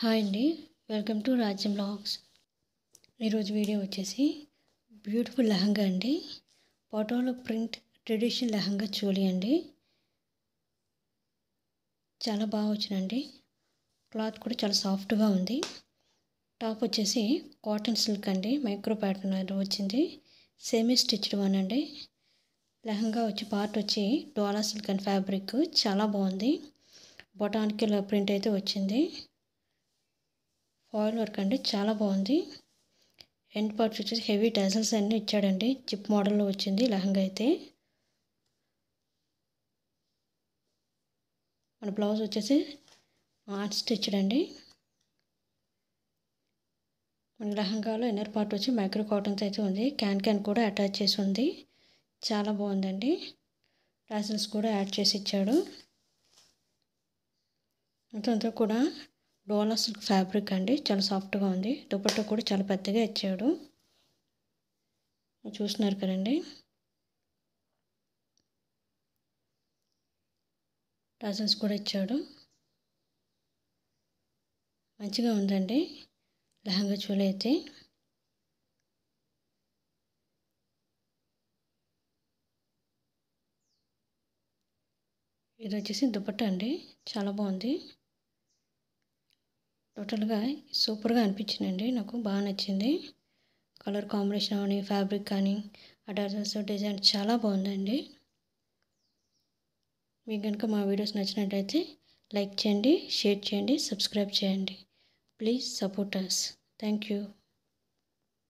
Hi అండి, welcome to రాజ్యం blogs. ఈరోజు వీడియో వచ్చేసి బ్యూటిఫుల్ లెహంగా అండి. పటోలా ప్రింట్ ట్రెడిషనల్ లెహంగా చోలీ అండి. చాలా బాగా వచ్చిందండి. క్లాత్ కూడా చాలా సాఫ్ట్గా ఉంది. టాప్ వచ్చేసి కాటన్ సిల్క్ అండి, మైక్రో ప్యాటర్న్ వచ్చింది. సెమీ స్టిచ్డ్ వన్ అండి. లెహంగా వచ్చి పార్ట్ వచ్చి డోలా సిల్క్ అండ్ ఫ్యాబ్రిక్ చాలా బాగుంది. బొటానికల్ ప్రింట్ అయితే వచ్చింది. ఫాయిల్ వర్క్ అండి, చాలా బాగుంది. ఎండ్ పార్ట్స్ వచ్చేసి హెవీ టెజల్స్ అన్నీ ఇచ్చాడండి. జిప్ మోడల్లో వచ్చింది లెహంగా అయితే. మన బ్లౌజ్ వచ్చేసి ఆర్ట్ స్టిచ్డ్ అండి. మన లెహంగాలో ఇన్నర్ పార్ట్ వచ్చి మైక్రో కాటన్స్ అయితే ఉంది. క్యాన్ కూడా అటాచ్ చేసి ఉంది. చాలా బాగుందండి. టాసిల్స్ కూడా యాడ్ చేసి ఇచ్చాడు. అంతా కూడా డోలా సిల్క్ ఫ్యాబ్రిక్ అండి, చాలా సాఫ్ట్గా ఉంది. దుపట్టా కూడా చాలా పెద్దగా ఇచ్చాడు. చూస్తున్నారు కదండి. టాసిల్స్ కూడా ఇచ్చాడు. మంచిగా ఉందండి లెహంగా చోలీ అయితే. ఇది వచ్చేసి దుపట్టా అండి, చాలా బాగుంది. టోటల్గా సూపర్గా అనిపించిందండి. నాకు బాగా నచ్చింది. కలర్ కాంబినేషన్ కానీ ఫ్యాబ్రిక్ కానీ ఆ టజల్స్ డిజైన్ చాలా బాగుందండి. మీకు కనుక మా వీడియోస్ నచ్చినట్టయితే లైక్ చేయండి, షేర్ చేయండి, సబ్స్క్రైబ్ చేయండి. Please support us. Thank you.